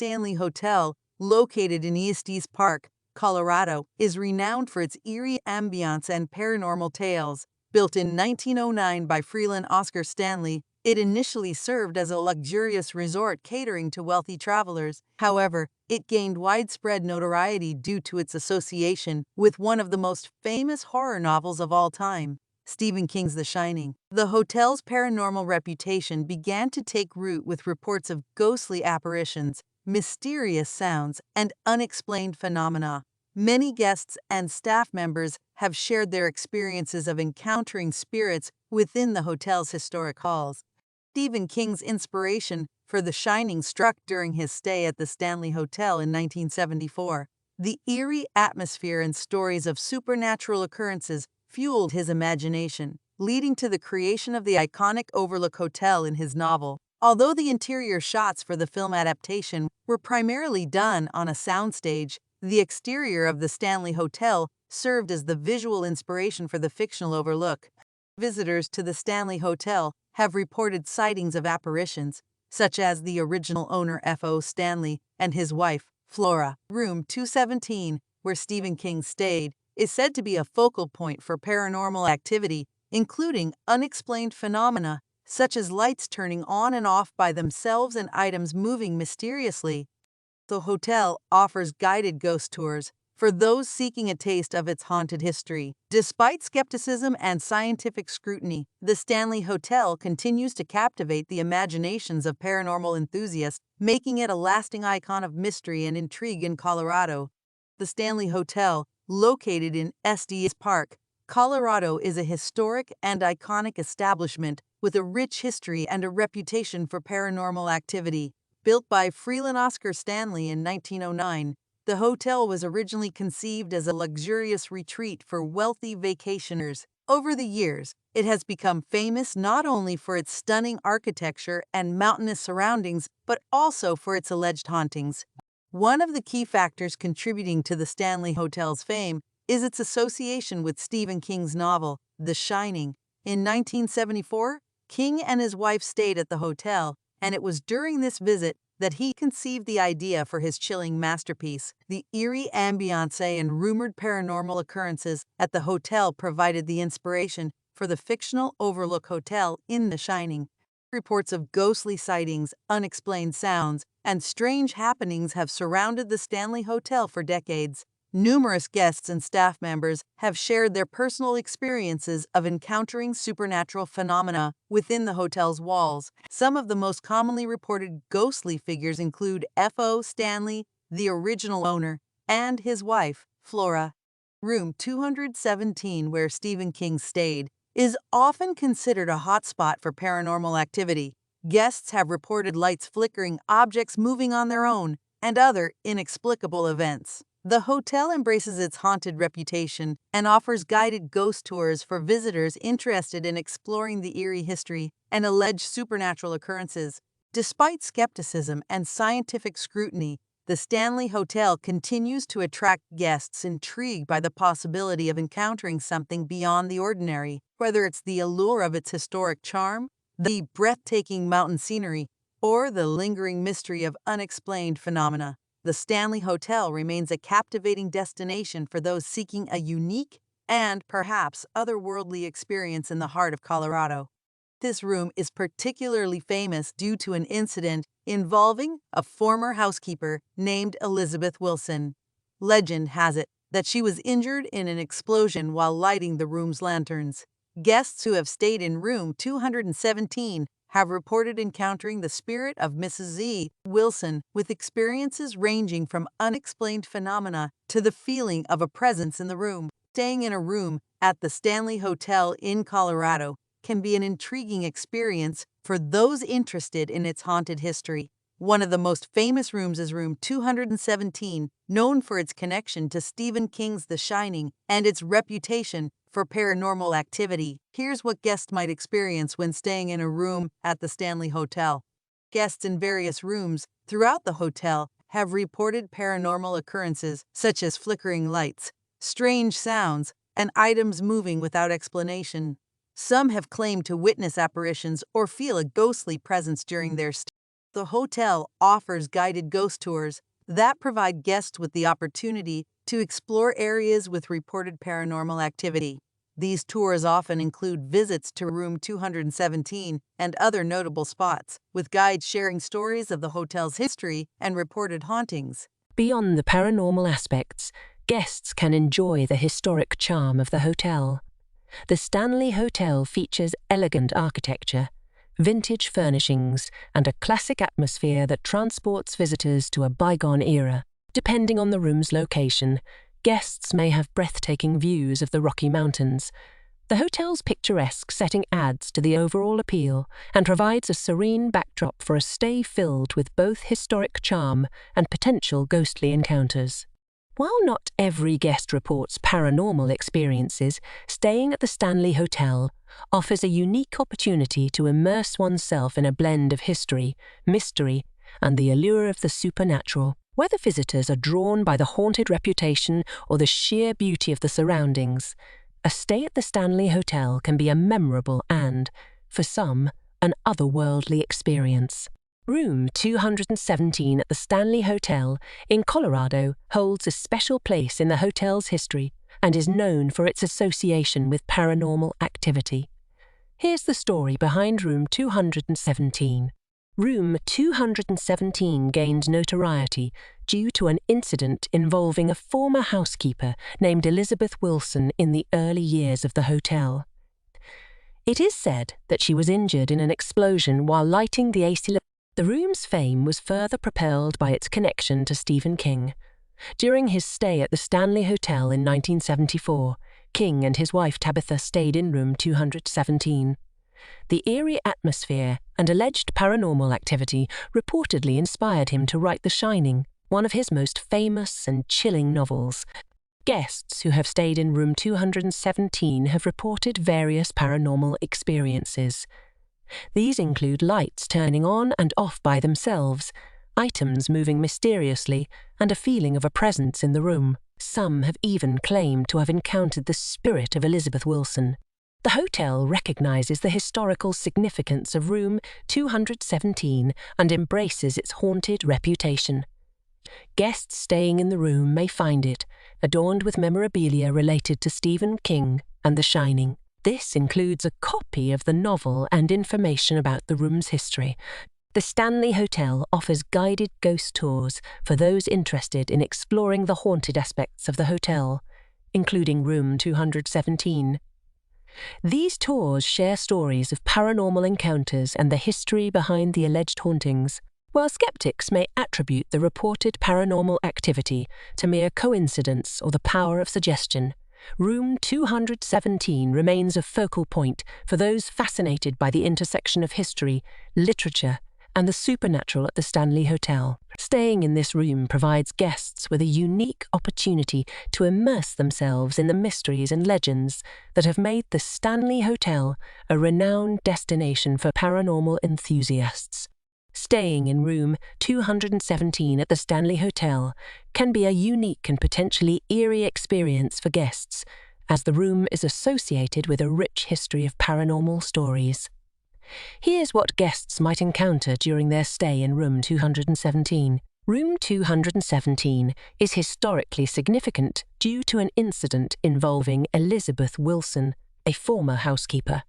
Stanley Hotel, located in Estes Park, Colorado, is renowned for its eerie ambiance and paranormal tales. Built in 1909 by Freeland Oscar Stanley, it initially served as a luxurious resort catering to wealthy travelers. However, it gained widespread notoriety due to its association with one of the most famous horror novels of all time, Stephen King's The Shining. The hotel's paranormal reputation began to take root with reports of ghostly apparitions, mysterious sounds, and unexplained phenomena. Many guests and staff members have shared their experiences of encountering spirits within the hotel's historic halls. Stephen King's inspiration for The Shining struck during his stay at the Stanley Hotel in 1974. The eerie atmosphere and stories of supernatural occurrences fueled his imagination, leading to the creation of the iconic Overlook Hotel in his novel. Although the interior shots for the film adaptation were primarily done on a soundstage, the exterior of the Stanley Hotel served as the visual inspiration for the fictional Overlook. Visitors to the Stanley Hotel have reported sightings of apparitions, such as the original owner F.O. Stanley and his wife, Flora. Room 217, where Stephen King stayed, is said to be a focal point for paranormal activity, including unexplained phenomena such as lights turning on and off by themselves and items moving mysteriously. The hotel offers guided ghost tours for those seeking a taste of its haunted history. Despite skepticism and scientific scrutiny, the Stanley Hotel continues to captivate the imaginations of paranormal enthusiasts, making it a lasting icon of mystery and intrigue in Colorado. The Stanley Hotel, located in Estes Park, Colorado, is a historic and iconic establishment with a rich history and a reputation for paranormal activity. Built by Freeland Oscar Stanley in 1909, the hotel was originally conceived as a luxurious retreat for wealthy vacationers. Over the years, it has become famous not only for its stunning architecture and mountainous surroundings, but also for its alleged hauntings. One of the key factors contributing to the Stanley Hotel's fame is its association with Stephen King's novel, The Shining. In 1974, King and his wife stayed at the hotel, and it was during this visit that he conceived the idea for his chilling masterpiece. The eerie ambiance and rumored paranormal occurrences at the hotel provided the inspiration for the fictional Overlook Hotel in The Shining. Reports of ghostly sightings, unexplained sounds, and strange happenings have surrounded the Stanley Hotel for decades. Numerous guests and staff members have shared their personal experiences of encountering supernatural phenomena within the hotel's walls. Some of the most commonly reported ghostly figures include F.O. Stanley, the original owner, and his wife, Flora. Room 217, where Stephen King stayed, is often considered a hotspot for paranormal activity. Guests have reported lights flickering, objects moving on their own, and other inexplicable events. The hotel embraces its haunted reputation and offers guided ghost tours for visitors interested in exploring the eerie history and alleged supernatural occurrences. Despite skepticism and scientific scrutiny, the Stanley Hotel continues to attract guests intrigued by the possibility of encountering something beyond the ordinary. Whether it's the allure of its historic charm, the breathtaking mountain scenery, or the lingering mystery of unexplained phenomena, the Stanley Hotel remains a captivating destination for those seeking a unique and perhaps otherworldly experience in the heart of Colorado. This room is particularly famous due to an incident involving a former housekeeper named Elizabeth Wilson. Legend has it that she was injured in an explosion while lighting the room's lanterns. Guests who have stayed in room 217 have reported encountering the spirit of Mrs. Z. Wilson, with experiences ranging from unexplained phenomena to the feeling of a presence in the room. Staying in a room at the Stanley Hotel in Colorado can be an intriguing experience for those interested in its haunted history. One of the most famous rooms is room 217, known for its connection to Stephen King's The Shining and its reputation for paranormal activity. Here's what guests might experience when staying in a room at the Stanley Hotel. Guests in various rooms throughout the hotel have reported paranormal occurrences such as flickering lights, strange sounds, and items moving without explanation. Some have claimed to witness apparitions or feel a ghostly presence during their stay. The hotel offers guided ghost tours that provide guests with the opportunity to explore areas with reported paranormal activity. These tours often include visits to room 217 and other notable spots, with guides sharing stories of the hotel's history and reported hauntings. Beyond the paranormal aspects, guests can enjoy the historic charm of the hotel. The Stanley Hotel features elegant architecture, vintage furnishings, and a classic atmosphere that transports visitors to a bygone era. Depending on the room's location, guests may have breathtaking views of the Rocky Mountains. The hotel's picturesque setting adds to the overall appeal and provides a serene backdrop for a stay filled with both historic charm and potential ghostly encounters. While not every guest reports paranormal experiences, staying at the Stanley Hotel offers a unique opportunity to immerse oneself in a blend of history, mystery, and the allure of the supernatural. Whether visitors are drawn by the haunted reputation or the sheer beauty of the surroundings, a stay at the Stanley Hotel can be a memorable and, for some, an otherworldly experience. Room 217 at the Stanley Hotel in Colorado holds a special place in the hotel's history and is known for its association with paranormal activity. Here's the story behind Room 217. Room 217 gained notoriety due to an incident involving a former housekeeper named Elizabeth Wilson in the early years of the hotel. It is said that she was injured in an explosion while lighting the acetylene. The room's fame was further propelled by its connection to Stephen King. During his stay at the Stanley Hotel in 1974, King and his wife Tabitha stayed in room 217. The eerie atmosphere and alleged paranormal activity reportedly inspired him to write The Shining, one of his most famous and chilling novels. Guests who have stayed in room 217 have reported various paranormal experiences. These include lights turning on and off by themselves, items moving mysteriously, and a feeling of a presence in the room. Some have even claimed to have encountered the spirit of Elizabeth Wilson. The hotel recognizes the historical significance of room 217 and embraces its haunted reputation. Guests staying in the room may find it adorned with memorabilia related to Stephen King and The Shining. This includes a copy of the novel and information about the room's history. The Stanley Hotel offers guided ghost tours for those interested in exploring the haunted aspects of the hotel, including room 217. These tours share stories of paranormal encounters and the history behind the alleged hauntings. While skeptics may attribute the reported paranormal activity to mere coincidence or the power of suggestion, room 217 remains a focal point for those fascinated by the intersection of history, literature, and the supernatural at the Stanley Hotel. Staying in this room provides guests with a unique opportunity to immerse themselves in the mysteries and legends that have made the Stanley Hotel a renowned destination for paranormal enthusiasts. Staying in room 217 at the Stanley Hotel can be a unique and potentially eerie experience for guests, as the room is associated with a rich history of paranormal stories. Here's what guests might encounter during their stay in room 217. Room 217 is historically significant due to an incident involving Elizabeth Wilson, a former housekeeper.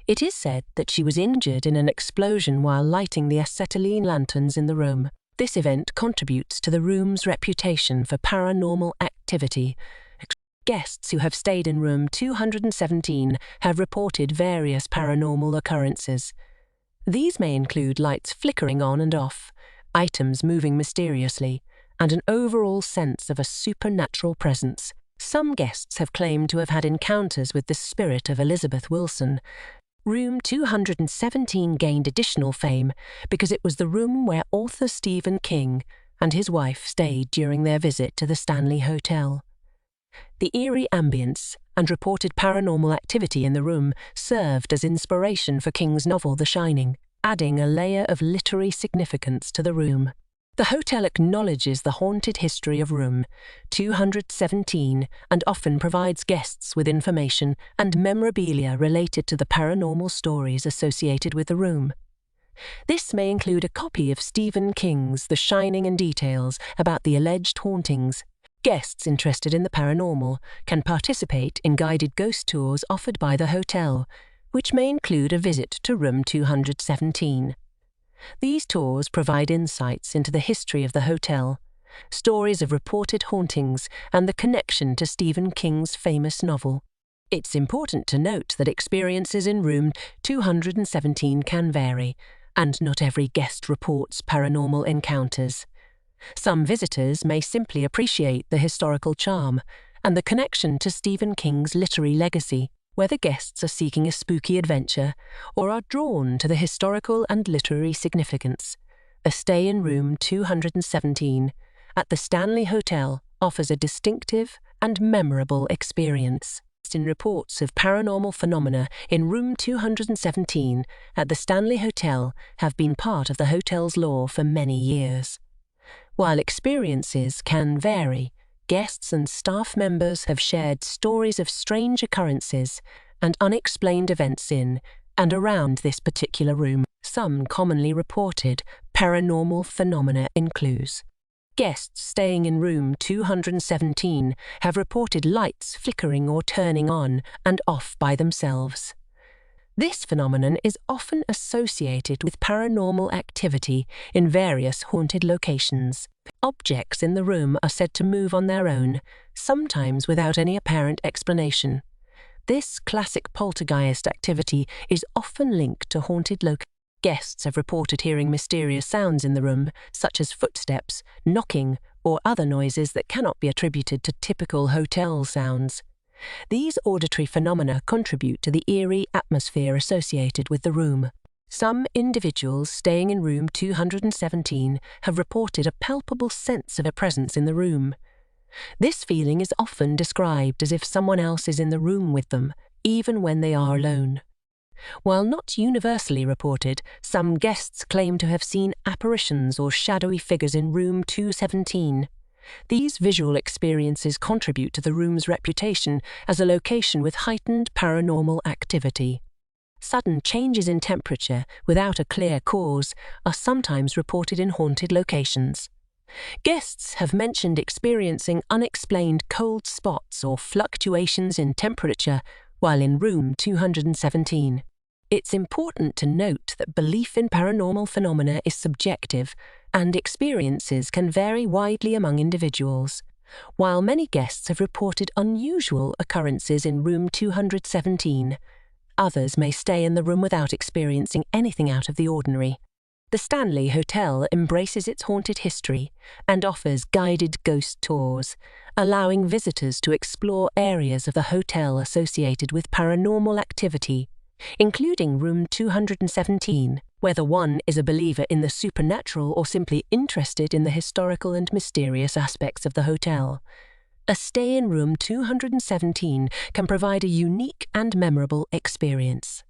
It is said that she was injured in an explosion while lighting the acetylene lanterns in the room. This event contributes to the room's reputation for paranormal activity. Guests who have stayed in room 217 have reported various paranormal occurrences. These may include lights flickering on and off, items moving mysteriously, and an overall sense of a supernatural presence. Some guests have claimed to have had encounters with the spirit of Elizabeth Wilson. Room 217 gained additional fame because it was the room where author Stephen King and his wife stayed during their visit to the Stanley Hotel. The eerie ambience and reported paranormal activity in the room served as inspiration for King's novel The Shining, adding a layer of literary significance to the room. The hotel acknowledges the haunted history of room 217 and often provides guests with information and memorabilia related to the paranormal stories associated with the room. This may include a copy of Stephen King's The Shining and details about the alleged hauntings. Guests interested in the paranormal can participate in guided ghost tours offered by the hotel, which may include a visit to room 217. These tours provide insights into the history of the hotel, stories of reported hauntings, and the connection to Stephen King's famous novel. It's important to note that experiences in room 217 can vary, and not every guest reports paranormal encounters. Some visitors may simply appreciate the historical charm and the connection to Stephen King's literary legacy, whether guests are seeking a spooky adventure or are drawn to the historical and literary significance. A stay in room 217 at the Stanley Hotel offers a distinctive and memorable experience. In reports of paranormal phenomena in room 217 at the Stanley Hotel have been part of the hotel's lore for many years. While experiences can vary, guests and staff members have shared stories of strange occurrences and unexplained events in and around this particular room. Some commonly reported paranormal phenomena include: guests staying in room 217 have reported lights flickering or turning on and off by themselves. This phenomenon is often associated with paranormal activity in various haunted locations. Objects in the room are said to move on their own, sometimes without any apparent explanation. This classic poltergeist activity is often linked to haunted locations. Guests have reported hearing mysterious sounds in the room, such as footsteps, knocking, or other noises that cannot be attributed to typical hotel sounds. These auditory phenomena contribute to the eerie atmosphere associated with the room. Some individuals staying in room 217 have reported a palpable sense of a presence in the room. This feeling is often described as if someone else is in the room with them, even when they are alone. While not universally reported, some guests claim to have seen apparitions or shadowy figures in room 217. These visual experiences contribute to the room's reputation as a location with heightened paranormal activity. Sudden changes in temperature without a clear cause are sometimes reported in haunted locations. Guests have mentioned experiencing unexplained cold spots or fluctuations in temperature while in room 217. It's important to note that belief in paranormal phenomena is subjective, and experiences can vary widely among individuals. While many guests have reported unusual occurrences in room 217, others may stay in the room without experiencing anything out of the ordinary. The Stanley Hotel embraces its haunted history and offers guided ghost tours, allowing visitors to explore areas of the hotel associated with paranormal activity, including room 217, whether one is a believer in the supernatural or simply interested in the historical and mysterious aspects of the hotel. A stay in room 217 can provide a unique and memorable experience.